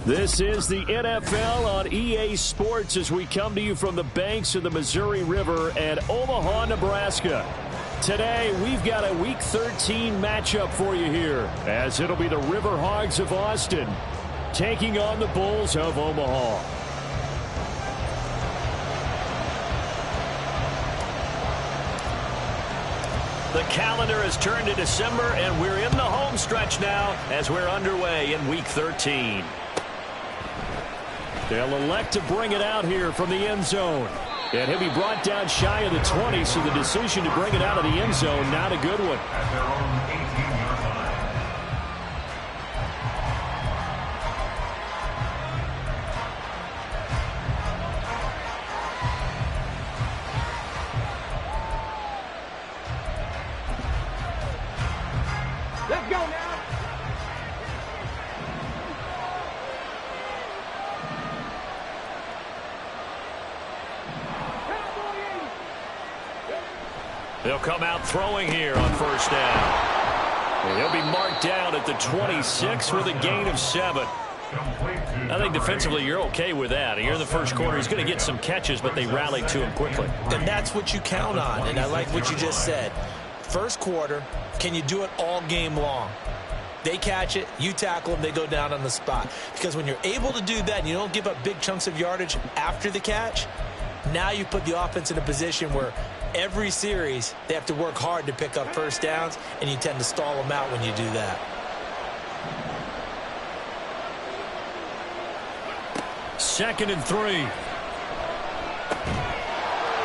This is the NFL on EA Sports as we come to you from the banks of the Missouri River at Omaha, Nebraska. Today, we've got a Week 13 matchup for you here, as it'll be the River Hogs of Austin taking on the Bulls of Omaha. The calendar has turned to December, and we're in the home stretch now as we're underway in Week 13. They'll elect to bring it out here from the end zone. And he'll be brought down shy of the 20, so the decision to bring it out of the end zone, not a good one. At their own 18-yard line. Let's go now. They'll come out throwing here on first down. And he'll be marked down at the 26 with a gain of 7. I think defensively you're okay with that. Here in the first quarter, he's going to get some catches, but they rallied to him quickly. And that's what you count on, and I like what you just said. First quarter, can you do it all game long? They catch it, you tackle them, they go down on the spot. Because when you're able to do that and you don't give up big chunks of yardage after the catch, now you put the offense in a position where every series they have to work hard to pick up first downs, and you tend to stall them out when you do that. Second and 3.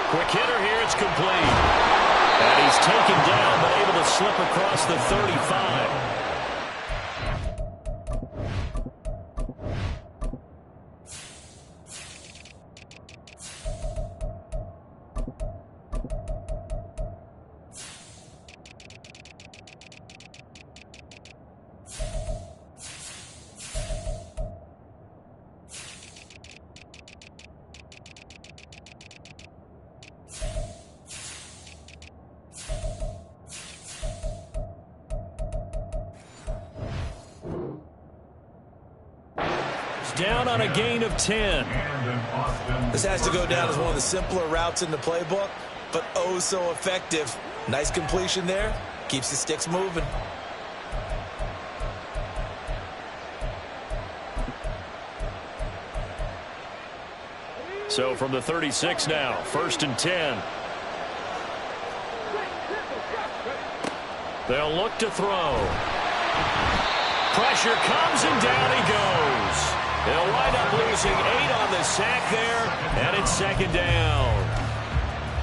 Quick hitter here, it's complete. And he's taken down, but able to slip across the 35. Down on a gain of 10. This has to go down as one of the simpler routes in the playbook, but oh so effective. Nice completion there. Keeps the sticks moving. So from the 36 now, first and 10. They'll look to throw. Pressure comes and down he goes. They'll wind up losing 8 on the sack there, and it's second down.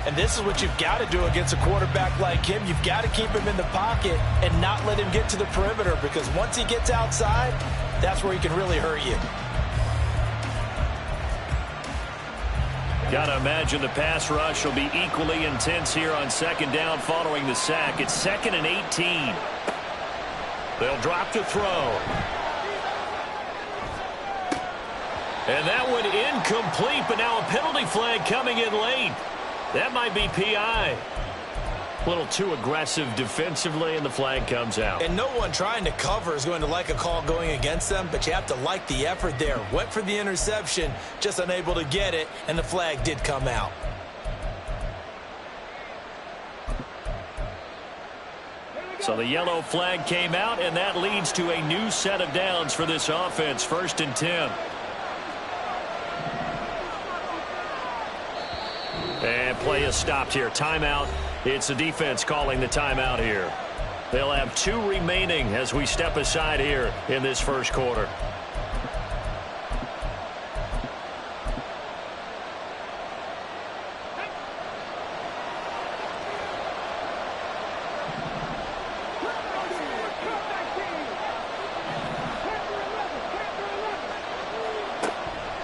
And this is what you've got to do against a quarterback like him. You've got to keep him in the pocket and not let him get to the perimeter, because once he gets outside, that's where he can really hurt you. Got to imagine the pass rush will be equally intense here on second down following the sack. It's second and 18. They'll drop to throw. And that one incomplete, but now a penalty flag coming in late. That might be PI. A little too aggressive defensively, and the flag comes out. And no one trying to cover is going to like a call going against them, but you have to like the effort there. Went for the interception, just unable to get it, and the flag did come out. So the yellow flag came out, and that leads to a new set of downs for this offense. First and 10. And play is stopped here. Timeout. It's the defense calling the timeout here. They'll have 2 remaining as we step aside here in this first quarter.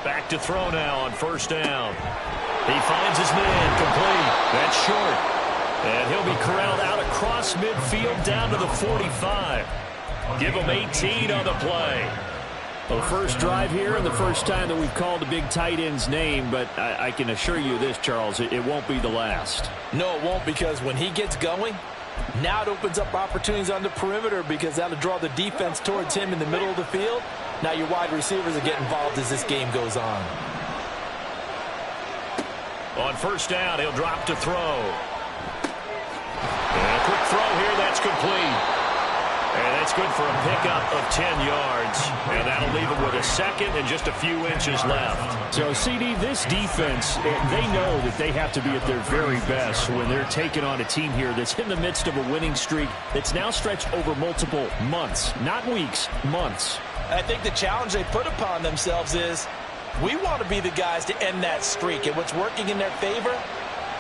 Back to throw now on first down. He finds his man complete. That's short. And he'll be corralled out across midfield down to the 45. Give him 18 on the play. Well, the first drive here and the first time that we've called a big tight end's name, but I can assure you this, Charles, it won't be the last. No, it won't, because when he gets going, Now it opens up opportunities on the perimeter because that'll draw the defense towards him in the middle of the field. Now your wide receivers will get involved as this game goes on. On first down, he'll drop to throw. And a quick throw here, that's complete. And that's good for a pickup of 10 yards. And that'll leave him with a second and just a few inches left. So, CD, this defense, they know that they have to be at their very best when they're taking on a team here that's in the midst of a winning streak that's now stretched over multiple months, not weeks, months. I think the challenge they put upon themselves is we want to be the guys to end that streak. And what's working in their favor?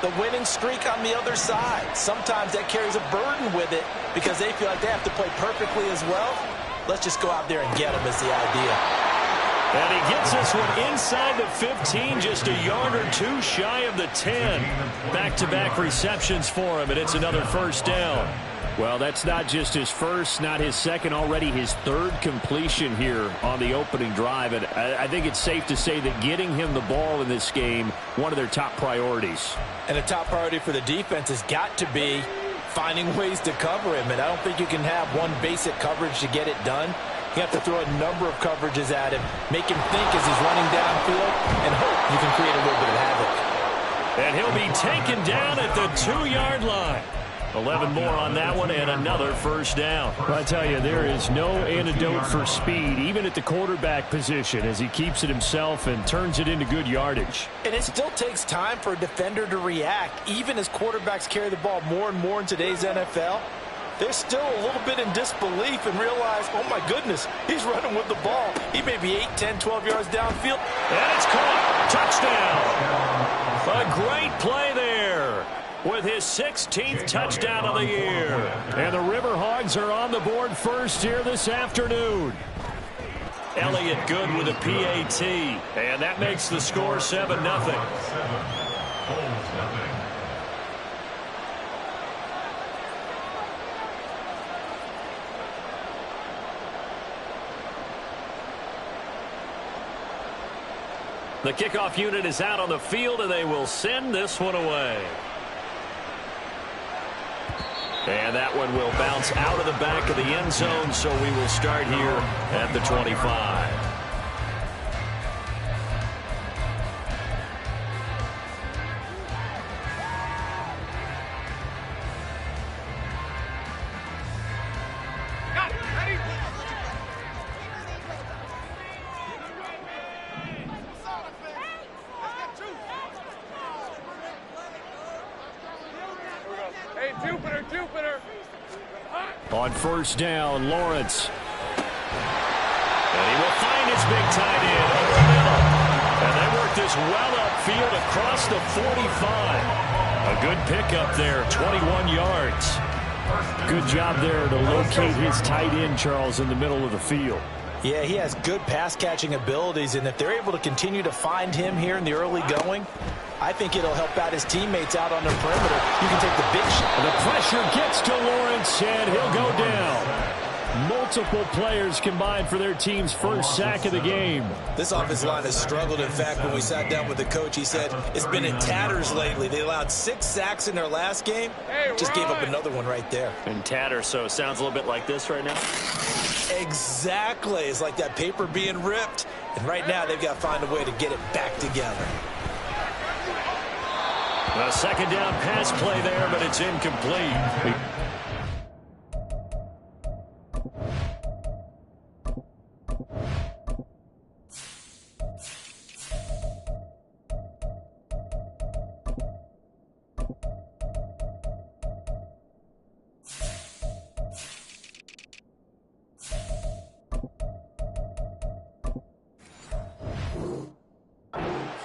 The winning streak on the other side. Sometimes that carries a burden with it because they feel like they have to play perfectly as well. Let's just go out there and get them is the idea. And he gets this one inside the 15, just a yard or two shy of the 10. Back-to-back receptions for him, and it's another first down. Well, that's not just his first, not his second, already his third completion here on the opening drive. And I think it's safe to say that getting him the ball in this game, one of their top priorities. And the top priority for the defense has got to be finding ways to cover him. And I don't think you can have one basic coverage to get it done. You have to throw a number of coverages at him, make him think as he's running downfield, and hope you can create a little bit of havoc. And he'll be taken down at the 2-yard line. 11 more on that one and another first down. Well, I tell you, there is no antidote for speed, even at the quarterback position, as he keeps it himself and turns it into good yardage. And it still takes time for a defender to react, even as quarterbacks carry the ball more and more in today's NFL. They're still a little bit in disbelief and realize, oh my goodness, he's running with the ball. He may be 8, 10, 12 yards downfield. And it's caught. Touchdown. A great play there with his 16th touchdown of the year. And the Riverhogs are on the board first here this afternoon. Elliott good with a PAT. And that makes the score 7-0. The kickoff unit is out on the field, and they will send this one away. And that one will bounce out of the back of the end zone, so we will start here at the 25. On first down, Lawrence. And he will find his big tight end over the middle. And they work this well upfield across the 45. A good pickup there, 21 yards. Good job there to locate his tight end, Charles, in the middle of the field. Yeah, he has good pass-catching abilities, and if they're able to continue to find him here in the early going, I think it'll help out his teammates out on the perimeter. You can take the big shot. The pressure gets to Lawrence, and he'll go down. Multiple players combined for their team's first sack of the game. This offensive line has struggled. In fact, when we sat down with the coach, he said it's been in tatters lately. They allowed 6 sacks in their last game. Just gave up another one right there. In tatters, so it sounds a little bit like this right now. Exactly. It's like that paper being ripped. And right now, they've got to find a way to get it back together. A second down pass play there, but it's incomplete.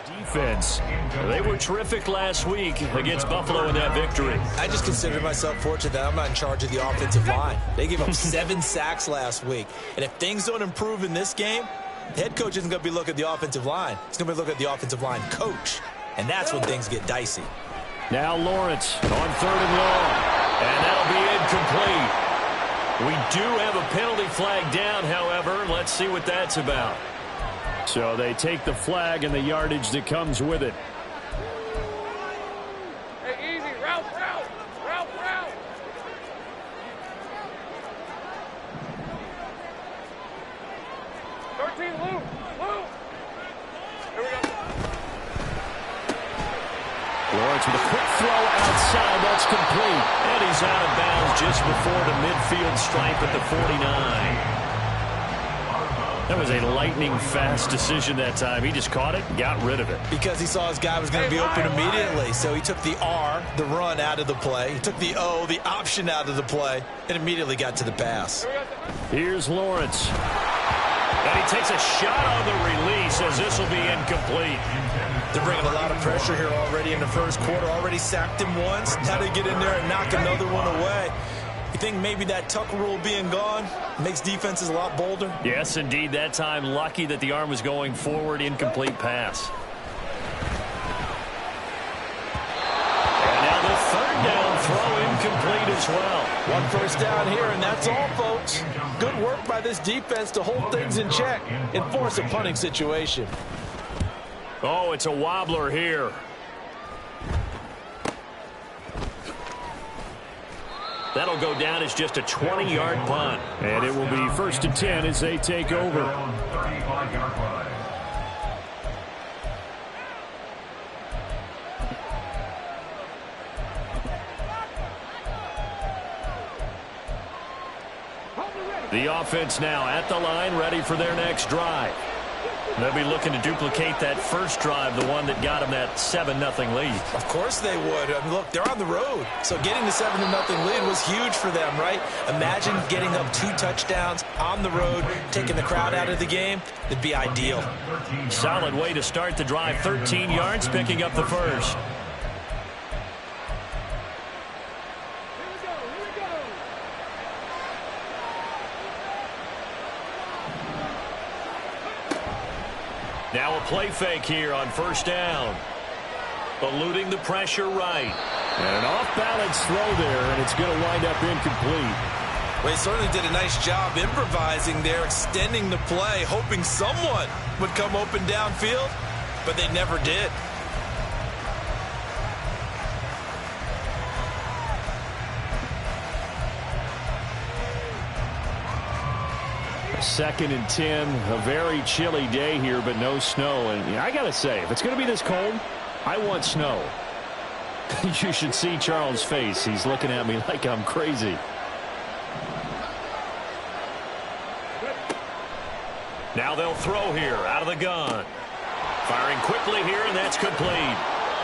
Defense. They were terrific last week against Buffalo in that victory. I just consider myself fortunate that I'm not in charge of the offensive line. They gave up 7 sacks last week. And if things don't improve in this game, the head coach isn't going to be looking at the offensive line. He's going to be looking at the offensive line coach. And that's when things get dicey. Now Lawrence on 3rd and long. And that'll be incomplete. We do have a penalty flag down, however. Let's see what that's about. So they take the flag and the yardage that comes with it. Hey, easy. Route. Lawrence with a quick throw outside. That's complete. And he's out of bounds just before the midfield stripe at the 49. That was a lightning-fast decision that time. He just caught it and got rid of it. Because he saw his guy was going to be open immediately. So he took the R, the run, out of the play. He took the O, the option, out of the play, and immediately got to the pass. Here's Lawrence. And he takes a shot on the release as this will be incomplete. They're bringing a lot of pressure here already in the first quarter. Already sacked him once. Now they get in there and knock another one away. You think maybe that Tucker rule being gone makes defenses a lot bolder? Yes, indeed. That time, lucky that the arm was going forward. Incomplete pass. And now the third down throw incomplete as well. One first down here, and that's all, folks. Good work by this defense to hold things in check and force a punting situation. Oh, it's a wobbler here. That'll go down as just a 20-yard punt. And it will be 1st and 10 as they take over. 35-yard line. The offense now at the line, ready for their next drive. They'll be looking to duplicate that first drive, the one that got them that 7-0 lead. Of course they would. I mean, look, they're on the road. So getting the 7-0 lead was huge for them, right? Imagine getting up 2 touchdowns on the road, taking the crowd out of the game. It'd be ideal. Solid way to start the drive. 13 yards, picking up the first. Now a play fake here on first down. Eluding the pressure right. And an off-balance throw there, and it's going to wind up incomplete. Well, he certainly did a nice job improvising there, extending the play, hoping someone would come open downfield, but they never did. Second and 10, a very chilly day here, but no snow. And I got to say, if it's going to be this cold, I want snow. You should see Charles' face. He's looking at me like I'm crazy. Now they'll throw here out of the gun. Firing quickly here, and that's complete.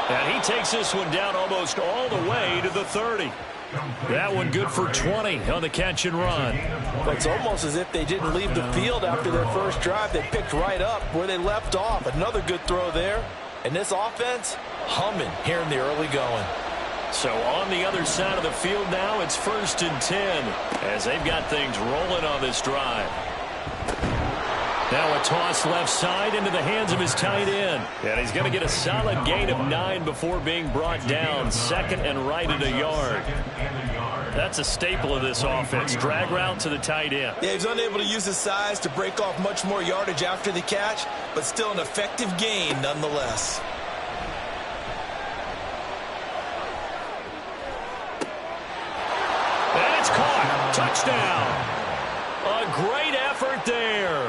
And he takes this one down almost all the way to the 30. That one good for 20 on the catch and run. Well, it's almost as if they didn't leave the field after their first drive. They picked right up where they left off. Another good throw there. And this offense, humming here in the early going. So on the other side of the field now, it's 1st and 10 as they've got things rolling on this drive. Now a toss left side into the hands of his tight end. And he's going to get a solid gain of 9 before being brought down. 2nd and right at a yard. That's a staple of this offense. Drag route to the tight end. Yeah, he's unable to use his size to break off much more yardage after the catch, but still an effective gain nonetheless. And it's caught. Touchdown. A great effort there.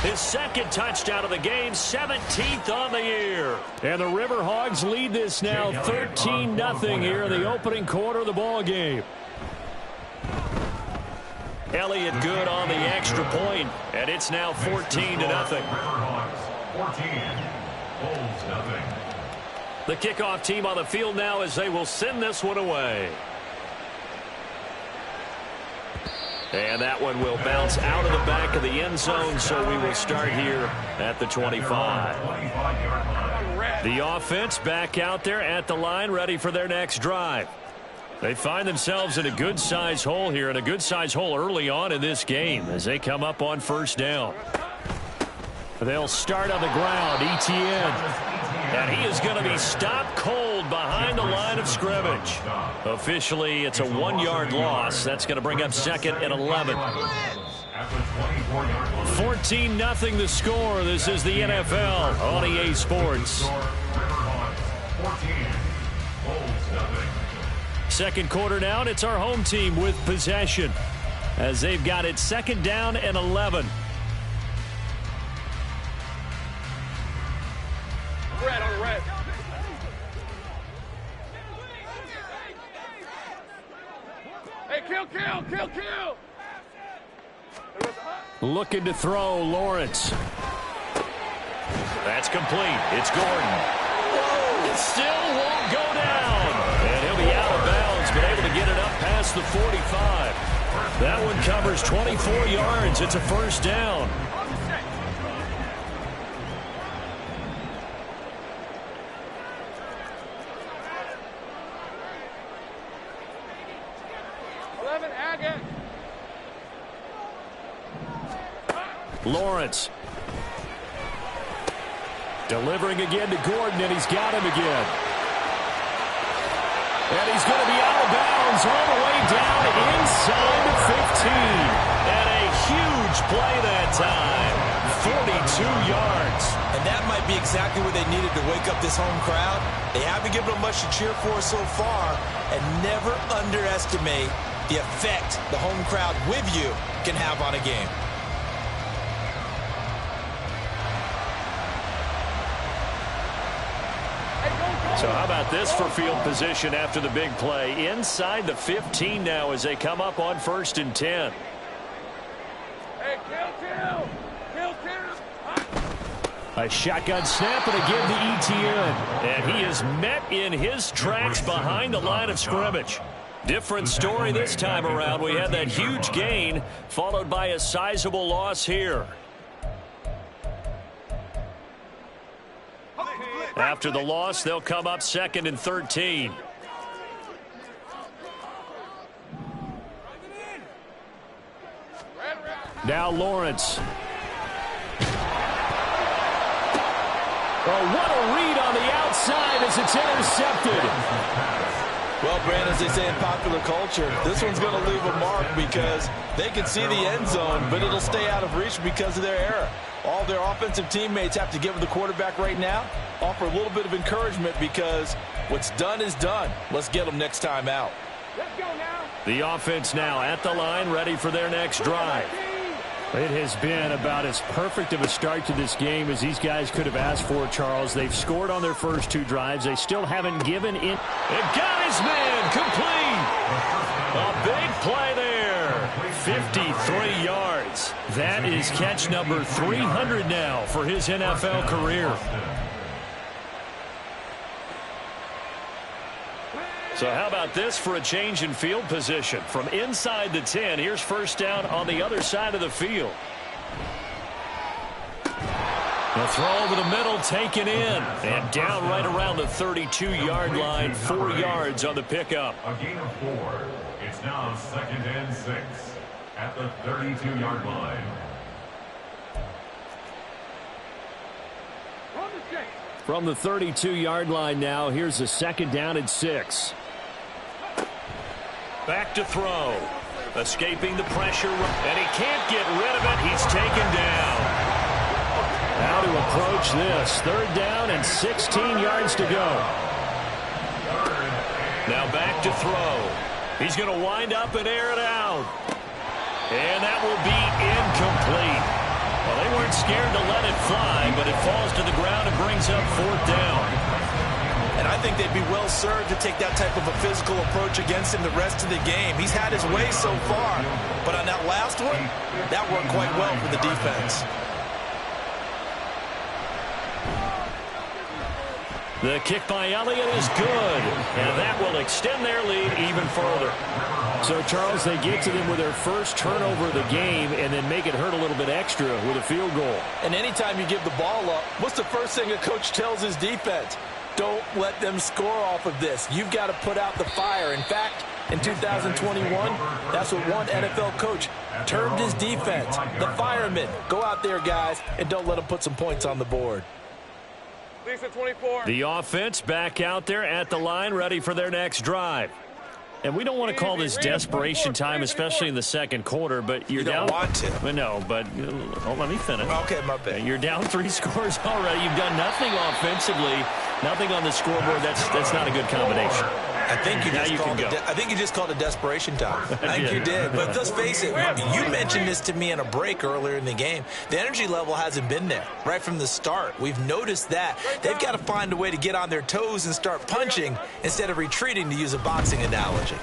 His second touchdown of the game, 17th on the year. And the Riverhogs lead this now 13-0 here in the opening quarter of the ball game. Elliott good on the extra point, and it's now 14-0. The kickoff team on the field now as they will send this one away. And that one will bounce out of the back of the end zone, so we will start here at the 25. The offense back out there at the line, ready for their next drive. They find themselves in a good-sized hole here, and a good-sized hole early on in this game as they come up on first down. They'll start on the ground, Etienne. And he is going to be stopped cold behind the line of scrimmage. Officially, it's a 1-yard loss. That's going to bring up 2nd and 11. 14-0 the score. This is the NFL on EA Sports. Second quarter now, and it's our home team with possession as they've got it 2nd down and 11. Looking to throw, Lawrence. That's complete. It's Gordon. Whoa! It still won't go down. And he'll be out of bounds, but able to get it up past the 45. That one covers 24 yards. It's a first down. Lawrence. Delivering again to Gordon, and he's got him again. And he's going to be out of bounds all the way down inside the 15. And a huge play that time. 42 yards. And that might be exactly what they needed to wake up this home crowd. They haven't given them much to cheer for so far. And never underestimate the effect the home crowd with you can have on a game. So how about this for field position after the big play? Inside the 15 now as they come up on 1st and 10. Hey, kill. A shotgun snap and again to Etienne. And he is met in his tracks behind the line of scrimmage. Different story this time around. We had that huge gain followed by a sizable loss here. After the loss, they'll come up 2nd and 13. Now Lawrence. Oh, what a read on the outside as it's intercepted. Well, Brandon, as they say in popular culture, this one's going to leave a mark because they can see the end zone, but it'll stay out of reach because of their error. All their offensive teammates have to give the quarterback right now, offer a little bit of encouragement because what's done is done. Let's get them next time out. Let's go now. The offense now at the line, ready for their next drive. It has been about as perfect of a start to this game as these guys could have asked for, Charles. They've scored on their first 2 drives. They still haven't given in. It got his man complete. A big play there. 53 yards. That is catch number 300 now for his NFL career. So how about this for a change in field position? From inside the 10, here's first down on the other side of the field. The throw over the middle, taken in. And down right around the 32-yard line, 4 yards on the pickup. A gain of 4. It's now 2nd and 6 at the 32-yard line. From the 32-yard line now, here's a 2nd down and 6. Back to throw. Escaping the pressure, and he can't get rid of it. He's taken down. How to approach this. 3rd down and 16 yards to go. Now back to throw. He's going to wind up and air it out. And that will be incomplete. Well, they weren't scared to let it fly, but it falls to the ground and brings up 4th down. And I think they'd be well served to take that type of a physical approach against him the rest of the game. He's had his way so far, but on that last one, that worked quite well for the defense. The kick by Elliott is good, and that will extend their lead even further. So, Charles, they get to them with their first turnover of the game and then make it hurt a little bit extra with a field goal. And anytime you give the ball up, what's the first thing a coach tells his defense? Don't let them score off of this. You've got to put out the fire. In fact, in 2021, that's what one NFL coach termed his defense, the firemen. Go out there, guys, and don't let them put some points on the board. Lisa 24. The offense back out there at the line, ready for their next drive. And we don't want to call this desperation time, especially in the 2nd quarter, but you're down. You don't want to. Well, no, but let me finish. Okay, my bad. You're down 3 scores already. You've done nothing offensively, nothing on the scoreboard. That's not a good combination. I think you just called it desperation time. I think you did. But let's face it, you mentioned this to me in a break earlier in the game. The energy level hasn't been there right from the start. We've noticed that. They've got to find a way to get on their toes and start punching instead of retreating, to use a boxing analogy.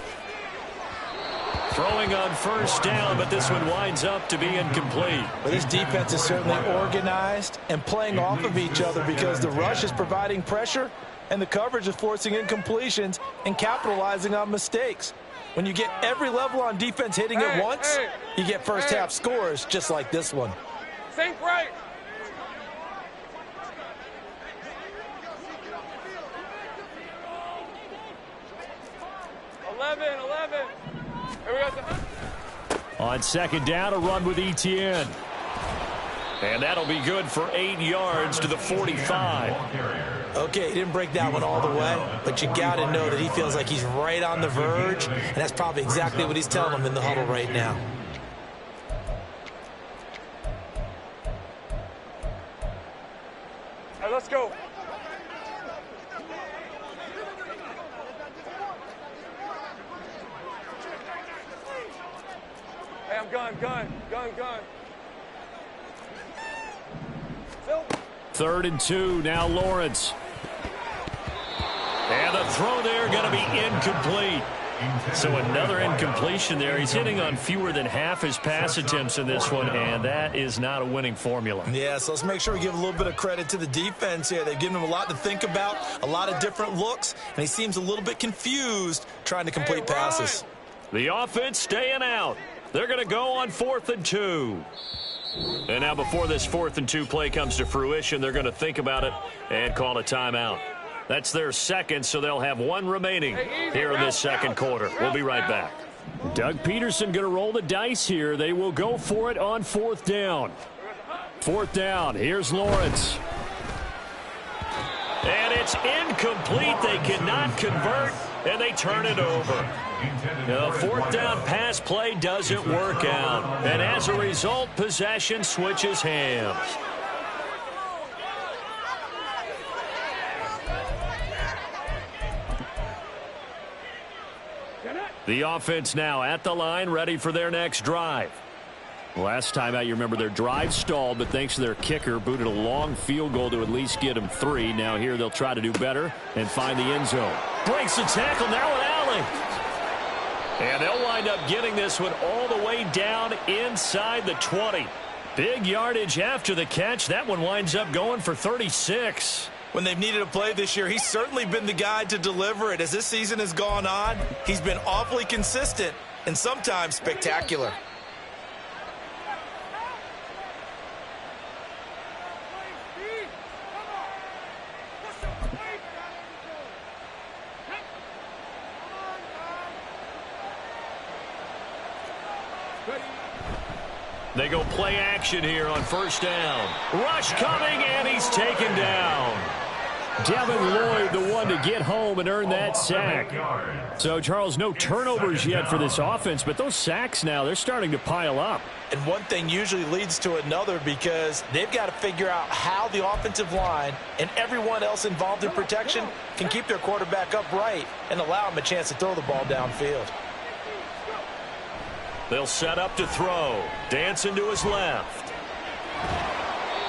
Throwing on first down, but this one winds up to be incomplete. Well, this defense is certainly organized and playing off of each other because the rush is providing pressure and the coverage is forcing incompletions and capitalizing on mistakes. When you get every level on defense hitting at once, you get first-half scores just like this one. Sink right. Here we go. On second down, a run with Etienne. And that'll be good for 8 yards to the 45. Okay, he didn't break that one all the way, but you got to know that he feels like he's right on the verge, and that's probably exactly what he's telling him in the huddle right now. All right, let's go. Hey, I'm gun. Phil. 3rd and 2, now Lawrence. And the throw there going to be incomplete. So another incompletion there. He's hitting on fewer than half his pass attempts in this one, and that is not a winning formula. Yeah, so let's make sure we give a little bit of credit to the defense here. They've given him a lot to think about, a lot of different looks, and he seems a little bit confused trying to complete passes. The offense staying out. They're going to go on 4th and 2. And now before this 4th and 2 play comes to fruition, they're going to think about it and call a timeout. That's their second, so they'll have one remaining here in this second quarter. We'll be right back. Doug Peterson going to roll the dice here. They will go for it on 4th down. 4th down. Here's Lawrence. And it's incomplete. They cannot convert, and they turn it over. The 4th down pass play doesn't work out. And as a result, possession switches hands. The offense now at the line, ready for their next drive. Last time out, you remember their drive stalled, but thanks to their kicker, booted a long field goal to at least get them 3. Now here they'll try to do better and find the end zone. Breaks the tackle, now an alley. And they'll wind up getting this one all the way down inside the 20. Big yardage after the catch. That one winds up going for 36. When they've needed a play this year, he's certainly been the guy to deliver it. As this season has gone on, he's been awfully consistent and sometimes spectacular. They go play action here on first down. Rush coming, and he's taken down. Devin Lloyd, the one to get home and earn that sack. So, Charles, no turnovers yet for this offense, but those sacks now, they're starting to pile up. And one thing usually leads to another because they've got to figure out how the offensive line and everyone else involved in protection can keep their quarterback upright and allow him a chance to throw the ball downfield. They'll set up to throw. Dancing to his left.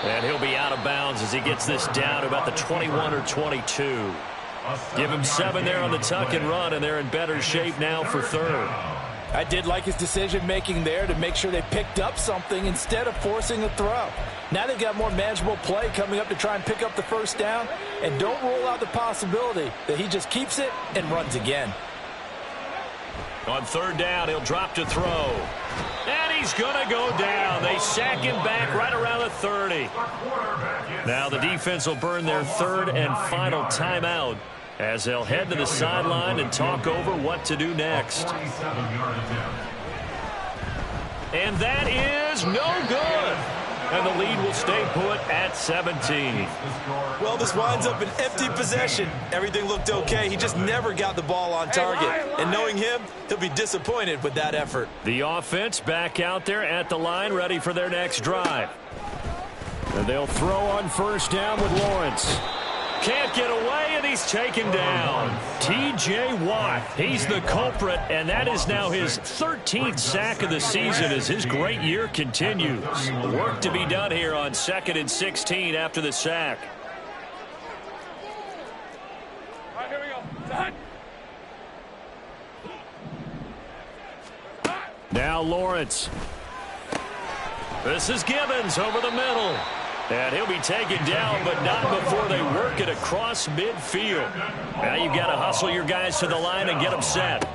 And he'll be out of bounds as he gets this down to about the 21 or 22. Give him 7 there on the tuck and run, and they're in better shape now for 3rd. I did like his decision-making there to make sure they picked up something instead of forcing a throw. Now they've got more manageable play coming up to try and pick up the first down, and don't rule out the possibility that he just keeps it and runs again. On 3rd down, he'll drop to throw. And he's going to go down. They sack him back right around the 30. Now the defense will burn their 3rd and final timeout as they'll head to the sideline and talk over what to do next. And that is no good. And the lead will stay put at 17. Well, this winds up an empty possession. Everything looked okay. He just never got the ball on target. And knowing him, he'll be disappointed with that effort. The offense back out there at the line, ready for their next drive. And they'll throw on first down with Lawrence. Can't get away, and he's taken down. T.J. Watt, he's the culprit, and that is now his 13th sack of the season as his great year continues. Work to be done here on 2nd and 16 after the sack. All right, here we go. Done. Now Lawrence. This is Gibbons over the middle. And he'll be taken down, but not before they work it across midfield. Now you've got to hustle your guys to the line and get them set.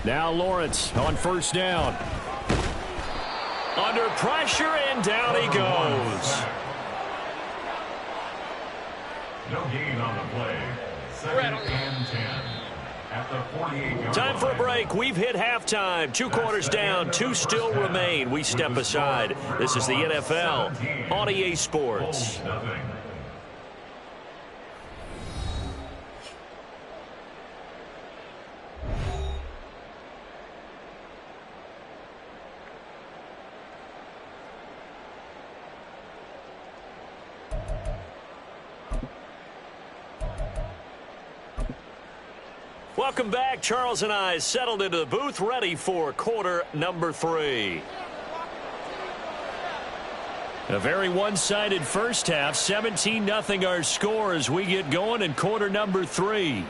Now Lawrence on first down. Under pressure, and down he goes. No gain on the play. 2nd and 10. At the 48-yard Time for a break. We've hit halftime. 2 quarters down. 2 still remain. We step aside. This is the NFL on EA Sports. Welcome back. Charles and I settled into the booth, ready for quarter number 3. A very one-sided first half. 17-0 our score as we get going in quarter number 3.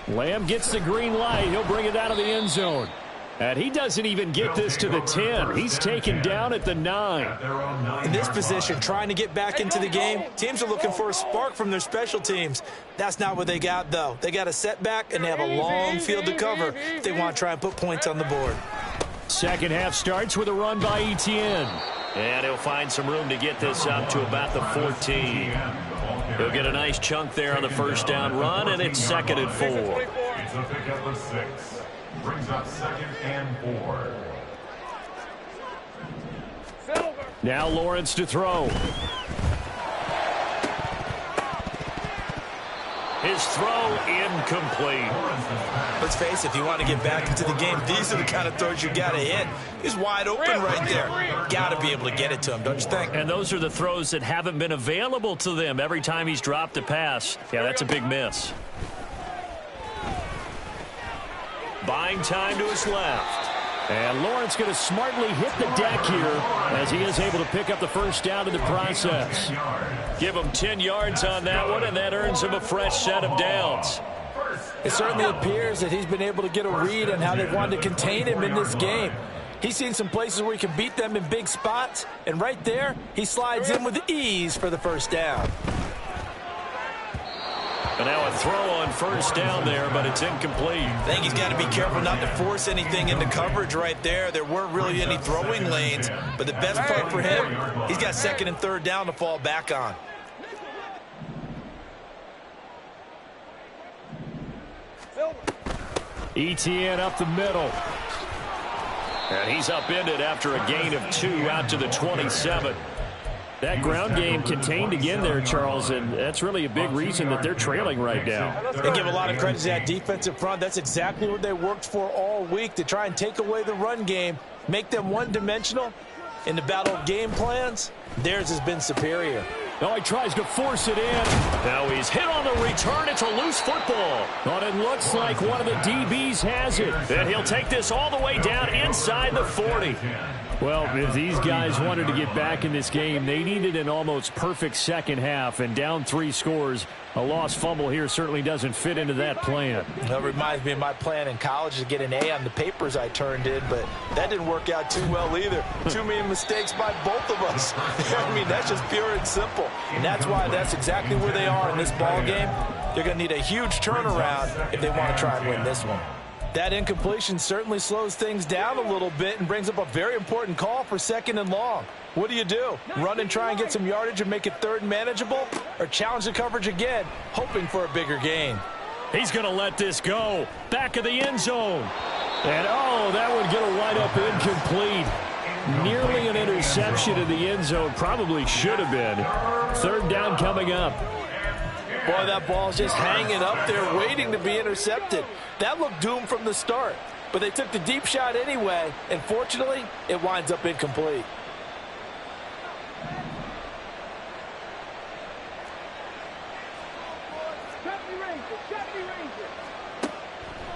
Lamb gets the green light. He'll bring it out of the end zone. And he doesn't even get this to the 10. He's taken down at the 9. In this position, trying to get back into the game, teams are looking for a spark from their special teams. That's not what they got, though. They got a setback, and they have a long field to cover if they want to try and put points on the board. Second half starts with a run by Etienne. And he'll find some room to get this up to about the 14. He'll get a nice chunk there on the first down run, and it's 2nd and 4. It's a pickup of 6. Brings up 2nd and 4. Now Lawrence to throw. His throw incomplete. Let's face it, if you want to get back into the game, these are the kind of throws you got to hit. He's wide open right there. Got to be able to get it to him, don't you think? And those are the throws that haven't been available to them every time he's dropped a pass. Yeah, that's a big miss. Buying time to his left. And Lawrence going to smartly hit the deck here as he is able to pick up the first down in the process. Give him 10 yards on that one, and that earns him a fresh set of downs. It certainly appears that he's been able to get a read on how they wanted to contain him in this game. He's seen some places where he can beat them in big spots, and right there, he slides in with ease for the first down. And now a throw on first down there, but it's incomplete. I think he's got to be careful not to force anything into coverage right there. There weren't really any throwing lanes, but the best part for him, he's got 2nd and 3rd down to fall back on. Etienne up the middle. And he's upended after a gain of 2 out to the 27. That ground game contained again there, Charles, and that's really a big reason that they're trailing right now. They give a lot of credit to that defensive front. That's exactly what they worked for all week, to try and take away the run game, make them one-dimensional. In the battle of game plans, theirs has been superior. Now he tries to force it in. Now he's hit on the return. It's a loose football. But it looks like one of the DBs has it. And he'll take this all the way down inside the 40. Well, if these guys wanted to get back in this game, they needed an almost perfect second half, and down 3 scores. A lost fumble here certainly doesn't fit into that plan. That reminds me of my plan in college to get an A on the papers I turned in, but that didn't work out too well either. Too many mistakes by both of us. I mean, that's just pure and simple. And that's why that's exactly where they are in this ball game. They're going to need a huge turnaround if they want to try and win this one. That incompletion certainly slows things down a little bit and brings up a very important call for 2nd and long. What do? Run and try and get some yardage and make it 3rd and manageable? Or challenge the coverage again, hoping for a bigger gain? He's going to let this go. Back of the end zone. And, oh, that would get a wide-up incomplete. Nearly an interception in the end zone. Probably should have been. 3rd down coming up. Boy, that ball's just hanging up there waiting to be intercepted. That looked doomed from the start. But they took the deep shot anyway, and fortunately, it winds up incomplete.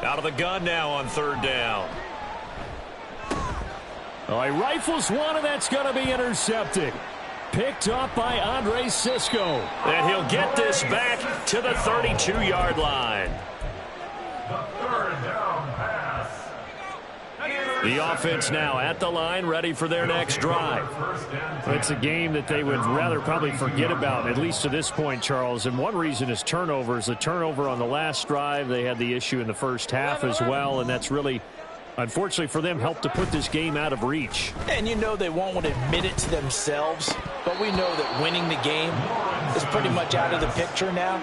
Out of the gun now on 3rd down. Oh, he rifles one, and that's going to be intercepted. Picked up by Andre Cisco. And he'll get this back to the 32-yard line. The 3rd down pass. The offense now at the line, ready for their next drive. It's a game that they would rather probably forget about, at least to this point, Charles. And one reason is turnovers. The turnover on the last drive, they had the issue in the first half as well, and that's really, unfortunately for them, helped to put this game out of reach. And you know they won't want to admit it to themselves, but we know that winning the game is pretty much out of the picture now.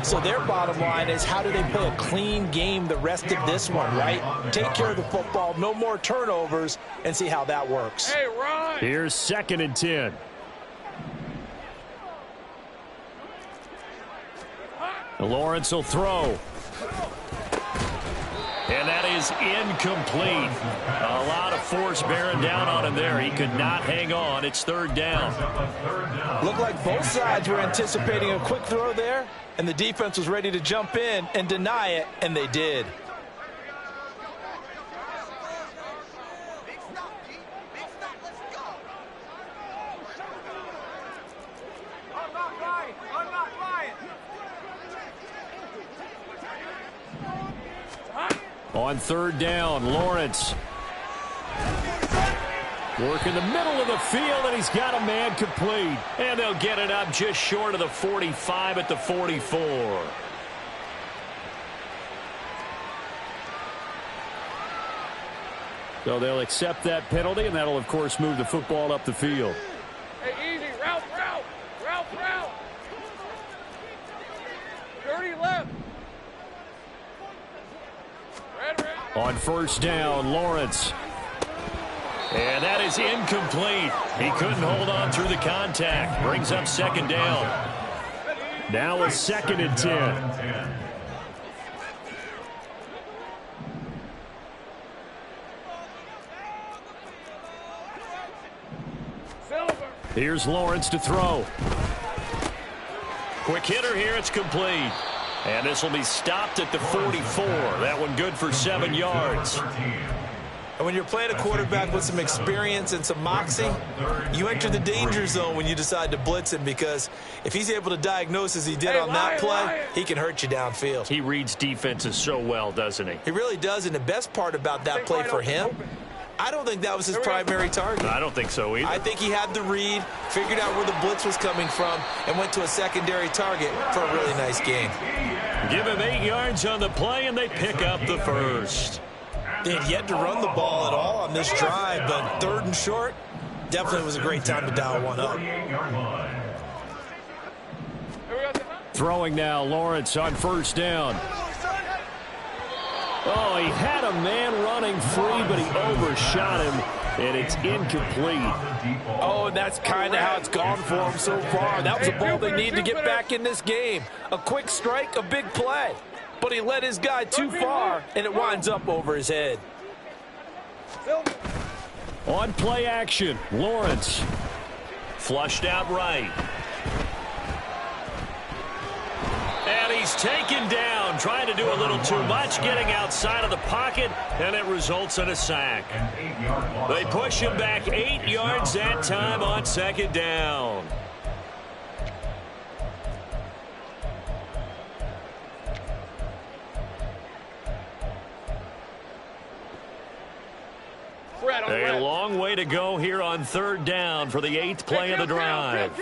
So their bottom line is, how do they play a clean game the rest of this one, right? Take care of the football, no more turnovers, and see how that works. Hey, Ron! Here's 2nd and 10. Lawrence will throw. And that is incomplete. A lot of force bearing down on him there. He could not hang on. It's 3rd down. Looked like both sides were anticipating a quick throw there, and the defense was ready to jump in and deny it, and they did. On 3rd down, Lawrence. Work in the middle of the field, and he's got a man complete. And they'll get it up just short of the 45 at the 44. So they'll accept that penalty, and that'll, of course, move the football up the field. Hey, easy. Route. Dirty left. Red. On 1st down, Lawrence. And that is incomplete. He couldn't hold on through the contact. Brings up 2nd down. Now a 2nd and 10. Here's Lawrence to throw. Quick hitter here. It's complete. And this will be stopped at the 44. That one good for 7 yards. And when you're playing a quarterback with some experience and some moxie, you enter the danger zone when you decide to blitz him, because if he's able to diagnose as he did on that play, he can hurt you downfield. He reads defenses so well, doesn't he? He really does, and the best part about that play for him, I don't think that was his primary target. I don't think so either. I think he had the read, figured out where the blitz was coming from, and went to a secondary target for a really nice gain. Give him 8 yards on the play, and they pick up the 1st. They had yet to run the ball at all on this drive, but 3rd and short, definitely was a great time to dial one up. Throwing now, Lawrence on 1st down. Oh, he had a man running free, but he overshot him, and it's incomplete. Oh, and that's kind of how it's gone for him so far. That was a ball they need to get back in this game. A quick strike, a big play. But he led his guy too far, and it winds up over his head. On play action, Lawrence. Flushed out right. And he's taken down, trying to do a little too much, getting outside of the pocket, and it results in a sack. They push him back 8 yards that time on 2nd down. A long way to go here on 3rd down for the 8th play of the drive.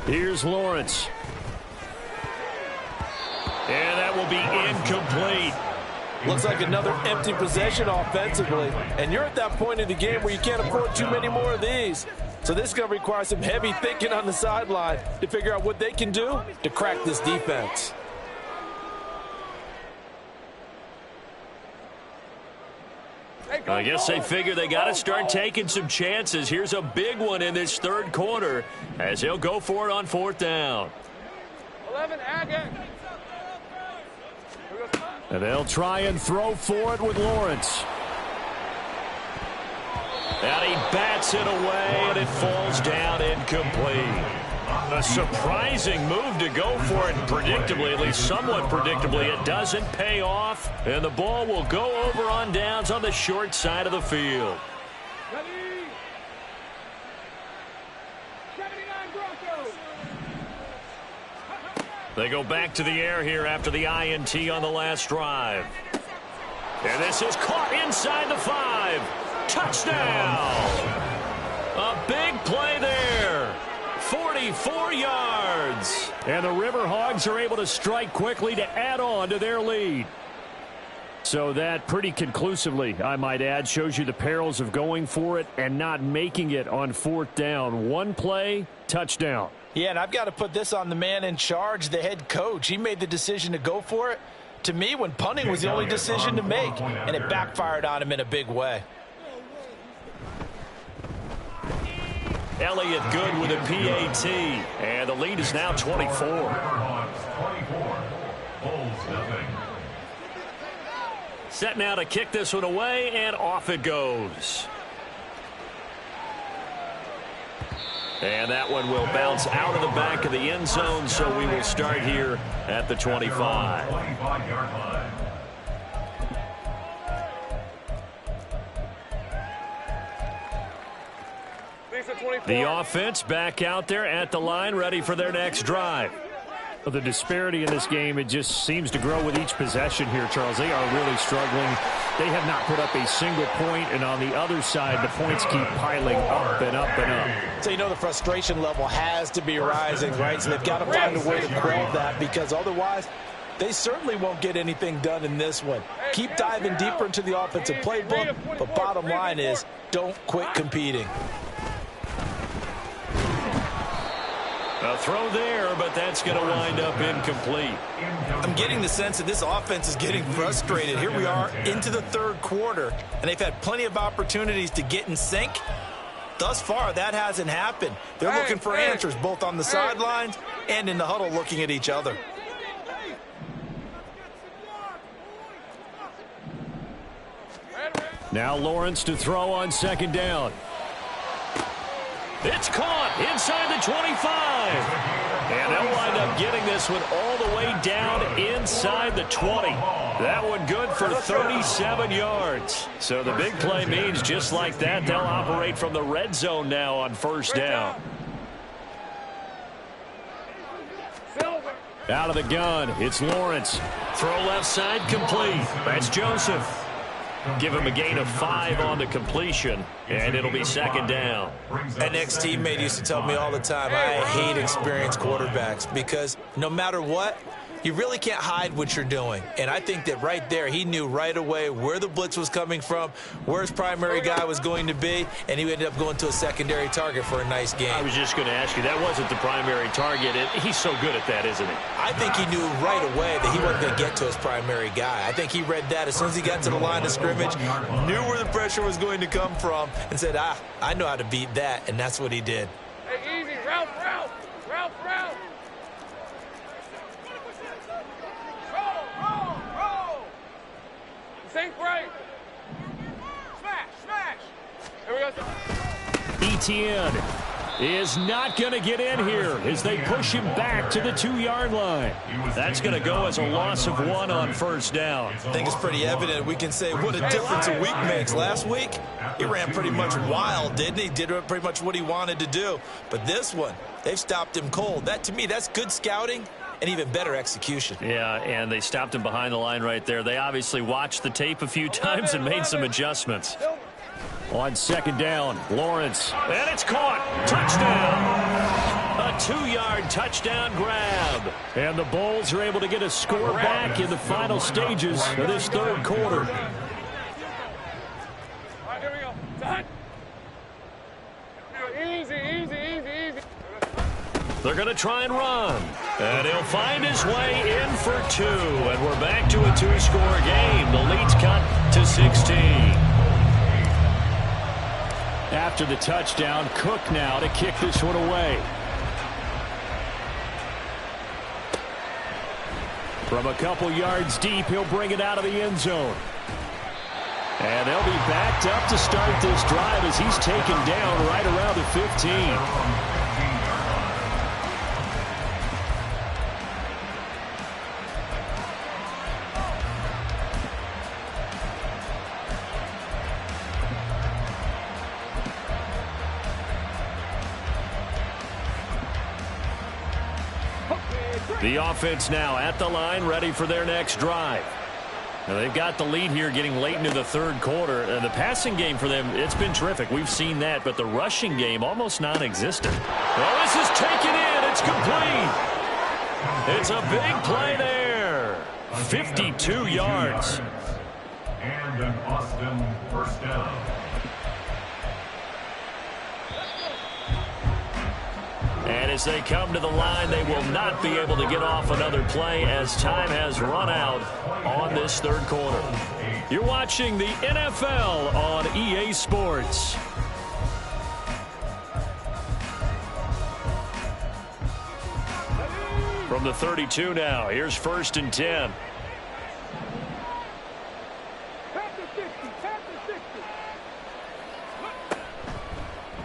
Here's Lawrence. And that will be incomplete. Looks like another empty possession offensively. And you're at that point in the game where you can't afford too many more of these. So this is going to require some heavy thinking on the sideline to figure out what they can do to crack this defense. I guess they figure they got to start taking some chances. Here's a big one in this 3rd quarter as he'll go for it on 4th down. 11, again. And they'll try and throw for it with Lawrence. And he bats it away, and it falls down incomplete. A surprising move to go for it, predictably, at least somewhat predictably. It doesn't pay off, and the ball will go over on downs on the short side of the field. They go back to the air here after the INT on the last drive. And this is caught inside the 5. Touchdown! A big play there. 44 yards. And the Riverhogs are able to strike quickly to add on to their lead. So that pretty conclusively, I might add, shows you the perils of going for it and not making it on 4th down. One play, touchdown. Yeah, and I've got to put this on the man in charge, the head coach. He made the decision to go for it. To me, when punting was the only decision to make, and it backfired on him in a big way. Elliott good with a PAT, and the lead is now 24. Set now to kick this one away, and off it goes. And that one will bounce out of the back of the end zone, so we will start here at the 25. The offense back out there at the line, ready for their next drive. Well, the disparity in this game, it just seems to grow with each possession here, Charles. They are really struggling. They have not put up a single point, and on the other side, the points keep piling up and up and up. So you know the frustration level has to be rising, right? So they've got to find a way to quell that, because otherwise they certainly won't get anything done in this one. Keep diving deeper into the offensive playbook, but bottom line is don't quit competing. A throw there, but that's going to wind up incomplete. I'm getting the sense that this offense is getting frustrated. Here we are into the 3rd quarter, and they've had plenty of opportunities to get in sync. Thus far, that hasn't happened. They're looking for answers both on the sidelines and in the huddle looking at each other. Now Lawrence to throw on 2nd down. It's caught inside the 25. And they'll wind up getting this one all the way down inside the 20. That one good for 37 yards. So the big play means just like that, they'll operate from the red zone now on 1st down. Out of the gun, it's Lawrence. Throw left side complete. That's Joseph. Give him a gain of 5 on the completion, and it'll be 2nd down. An ex-teammate used to tell me all the time, I hate experienced quarterbacks, because no matter what, you really can't hide what you're doing. And I think that right there, he knew right away where the blitz was coming from, where his primary guy was going to be, and he ended up going to a secondary target for a nice game. I was just going to ask you, that wasn't the primary target. He's so good at that, isn't he? I think he knew right away that he wasn't going to get to his primary guy. I think he read that as soon as he got to the line of scrimmage, knew where the pressure was going to come from, and said, I know how to beat that, and that's what he did. Hey, easy, route. Think right. Smash. Here we go. Etienne is not going to get in here as they push him back to the 2-yard line. That's going to go as a loss of 1 on 1st down. I think it's pretty evident. We can say what a difference a week makes. Last week, he ran pretty much wild, didn't he? Did pretty much what he wanted to do. But this one, they've stopped him cold. That, to me, that's good scouting and even better execution. Yeah, and they stopped him behind the line right there. They obviously watched the tape a few times and made some adjustments. On 2nd down, Lawrence. And it's caught. Touchdown. A 2-yard touchdown grab. And the Bulls are able to get a score back in the final stages of this 3rd quarter. All right, here we go. Done. Easy. They're going to try and run. And he'll find his way in for 2. And we're back to a 2-score game. The lead's cut to 16. After the touchdown, Cook now to kick this one away. From a couple yards deep, he'll bring it out of the end zone. And they'll be backed up to start this drive as he's taken down right around the 15. The offense now at the line, ready for their next drive. Now they've got the lead here getting late into the third quarter. The passing game for them, it's been terrific. We've seen that, but the rushing game almost non-existent. Well, this is taken in. It's complete. It's a big play there. 52 yards. And an Austin first down. And as they come to the line, they will not be able to get off another play as time has run out on this third quarter. You're watching the NFL on EA Sports. From the 32 now, here's 1st and 10.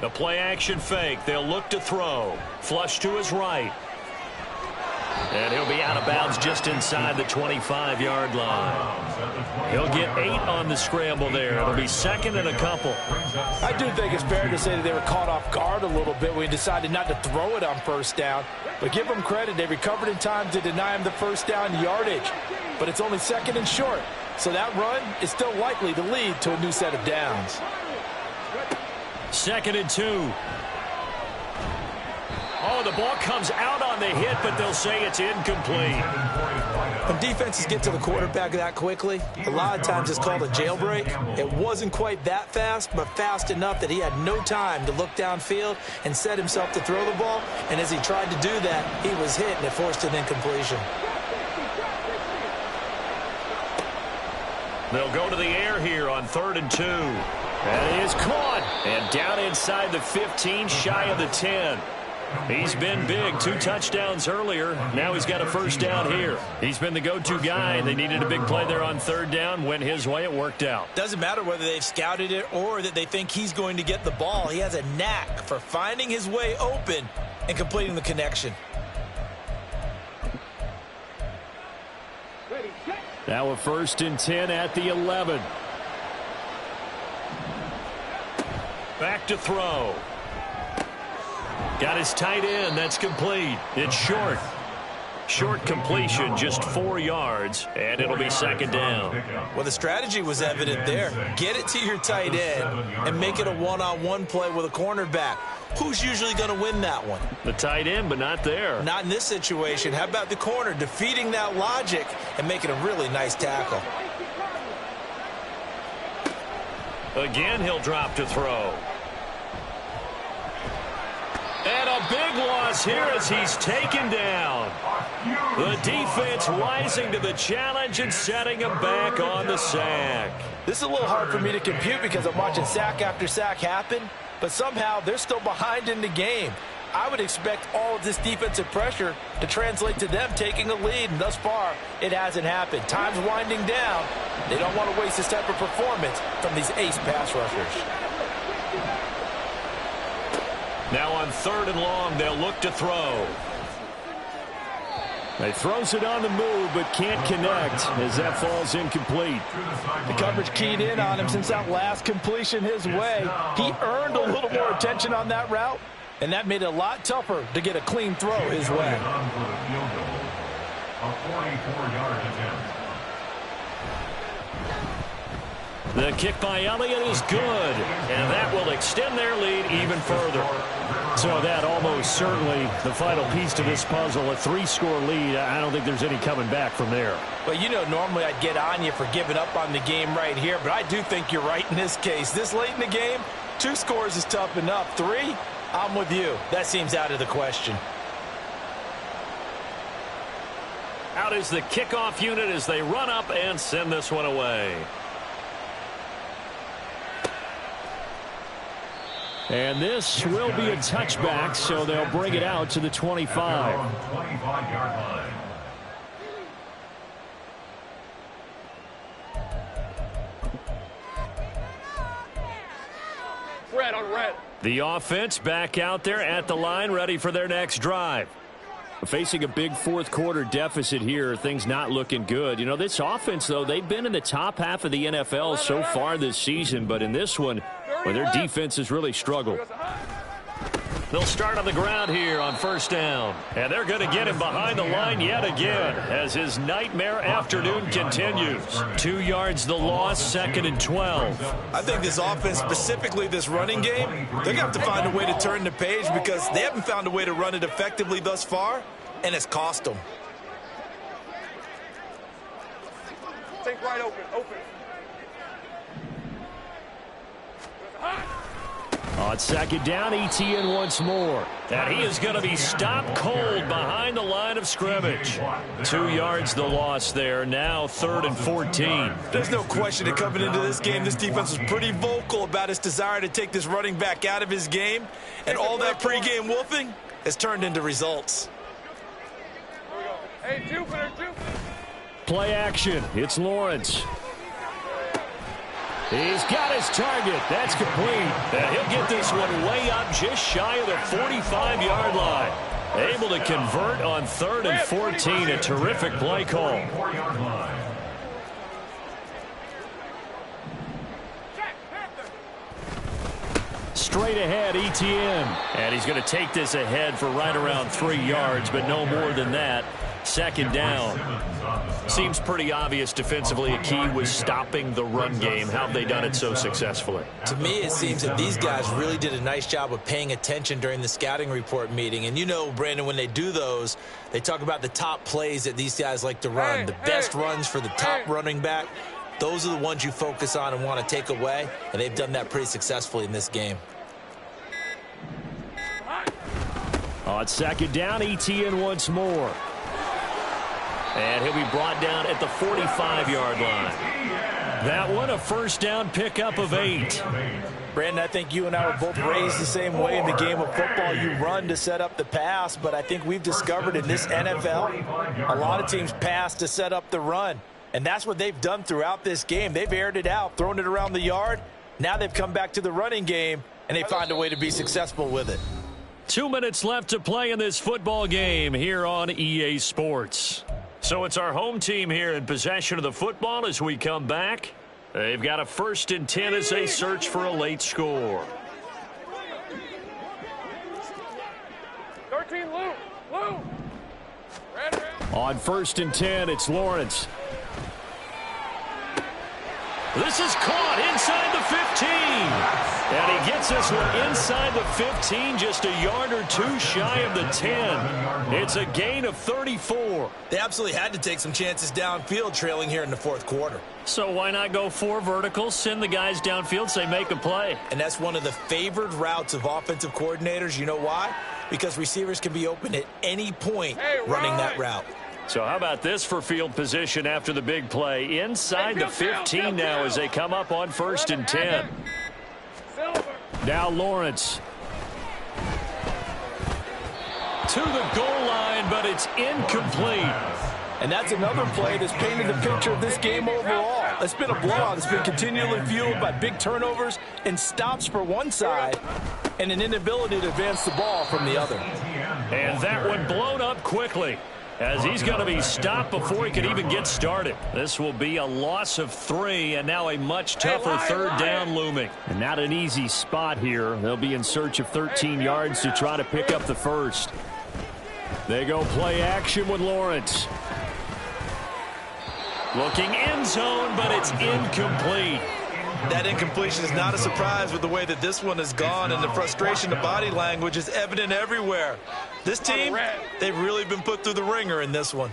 The play-action fake. They'll look to throw. Flush to his right. And he'll be out of bounds just inside the 25-yard line. He'll get 8 on the scramble there. It'll be 2nd and a couple. I do think it's fair to say that they were caught off guard a little bit when he decided not to throw it on 1st down. But give them credit. They recovered in time to deny him the 1st down yardage. But it's only 2nd and short. So that run is still likely to lead to a new set of downs. 2nd and 2. Oh, the ball comes out on the hit, but they'll say it's incomplete. When defenses get to the quarterback that quickly, a lot of times it's called a jailbreak. It wasn't quite that fast, but fast enough that he had no time to look downfield and set himself to throw the ball. And as he tried to do that, he was hit, and it forced an incompletion. They'll go to the air here on 3rd and 2. And he is caught. And down inside the 15, shy of the 10. He's been big. 2 touchdowns earlier. Now he's got a 1st down here. He's been the go-to guy. They needed a big play there on 3rd down. Went his way. It worked out. Doesn't matter whether they've scouted it or that they think he's going to get the ball. He has a knack for finding his way open and completing the connection. Now a 1st and 10 at the 11. Back to throw. Got his tight end. That's complete. It's short. Short completion, just 4 yards, and it'll be 2nd down. Well, the strategy was evident there. Get it to your tight end and make it a one-on-one play with a cornerback. Who's usually going to win that one? The tight end, but not there. Not in this situation. How about the corner defeating that logic and making a really nice tackle? Again, he'll drop to throw. And a big loss here as he's taken down. The defense rising to the challenge and setting him back on the sack. This is a little hard for me to compute because I'm watching sack after sack happen, but somehow they're still behind in the game. I would expect all of this defensive pressure to translate to them taking a lead, and thus far, it hasn't happened. Time's winding down. They don't want to waste this type of performance from these ace pass rushers. Now on 3rd and long, they'll look to throw. He throws it on the move, but can't connect as that falls incomplete. The coverage keyed in on him since that last completion his way. He earned a little more attention on that route, and that made it a lot tougher to get a clean throw his way. A 44-yard attempt. The kick by Elliott is good, and that will extend their lead even further. So that almost certainly the final piece to this puzzle, a 3-score lead. I don't think there's any coming back from there. But, you know, normally I'd get on you for giving up on the game right here, but I do think you're right in this case. This late in the game, 2 scores is tough enough. 3, I'm with you. That seems out of the question. Out is the kickoff unit as they run up and send this one away. And this will be a touchback, so they'll bring it out to the 25. 25-yard line. Red on red. The offense back out there at the line, ready for their next drive. Facing a big fourth quarter deficit here, things not looking good. You know, this offense, though, they've been in the top half of the NFL so far this season, but in this one, well, their defense has really struggled. They'll start on the ground here on first down. And they're going to get him behind the line yet again as his nightmare afternoon continues. 2 yards the loss, 2nd and 12. I think this offense, specifically this running game, they're going to have to find a way to turn the page because they haven't found a way to run it effectively thus far, and it's cost them. Think right open. On 2nd down, Etienne once more. And he is going to be stopped cold behind the line of scrimmage. 2 yards the loss there. Now 3rd and 14. There's no question that coming into this game, this defense was pretty vocal about its desire to take this running back out of his game. And all that pregame wolfing has turned into results. Hey, two. Play action. It's Lawrence. He's got his target. That's complete. And he'll get this one way up just shy of the 45-yard line. Able to convert on 3rd and 14. A terrific play call. Straight ahead, Etienne. And he's going to take this ahead for right around 3 yards, but no more than that. 2nd down. Seems pretty obvious defensively a key was stopping the run game. How have they done it so successfully? To me, it seems that these guys really did a nice job of paying attention during the scouting report meeting. And you know, Brandon, when they do those, they talk about the top plays that these guys like to run, the best runs for the top running back. Those are the ones you focus on and want to take away, and they've done that pretty successfully in this game. On 2nd down, Etienne once more. And he'll be brought down at the 45-yard line. That one, a first down pickup of 8. Brandon, I think you and I were both raised the same way in the game of football. You run to set up the pass, but I think we've discovered in this NFL, a lot of teams pass to set up the run. And that's what they've done throughout this game. They've aired it out, thrown it around the yard. Now they've come back to the running game, and they find a way to be successful with it. 2 minutes left to play in this football game here on EA Sports. So it's our home team here in possession of the football as we come back. They've got a 1st and 10 as they search for a late score. 13, Lou. Red. On 1st and 10, it's Lawrence. This is caught inside the 15. And he gets this one inside the 15, just a yard or 2 shy of the 10. It's a gain of 34. They absolutely had to take some chances downfield trailing here in the 4th quarter. So why not go 4 verticals, send the guys downfield, say make a play? And that's one of the favored routes of offensive coordinators. You know why? Because receivers can be open at any point running that route. So how about this for field position after the big play? Inside the 15 now as they come up on 1st and 10. Now Lawrence. To the goal line, but it's incomplete. And that's another play that's painted the picture of this game overall. It's been a blowout. It's been continually fueled by big turnovers and stops for one side and an inability to advance the ball from the other. And that one blown up quickly as he's going to be stopped before he can even get started. This will be a loss of 3, and now a much tougher 3rd down looming. And not an easy spot here. They'll be in search of 13 yards to try to pick up the 1st. They go play action with Lawrence. Looking end zone, but it's incomplete. That incompletion is not a surprise with the way that this one has gone, and the frustration, the body language is evident everywhere. This team, they've really been put through the ringer in this one.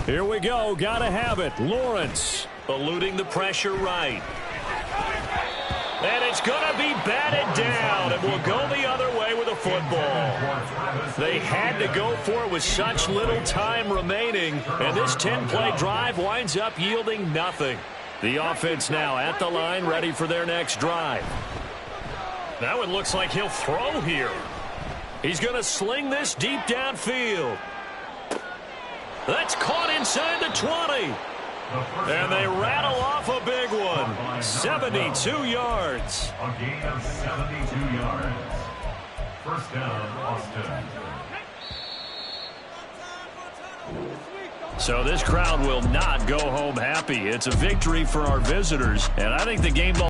Here we go. Gotta have it. Lawrence eluding the pressure right. And it's going to be batted down, and we'll go the other way with a football. They had to go for it with such little time remaining, and this 10-play drive winds up yielding nothing. The offense now at the line, ready for their next drive. That one looks like he'll throw here. He's going to sling this deep downfield. That's caught inside the 20. And they rattle off a big one. 72 yards. A gain of 72 yards. First down, Austin. So this crowd will not go home happy. It's a victory for our visitors, and I think the game ball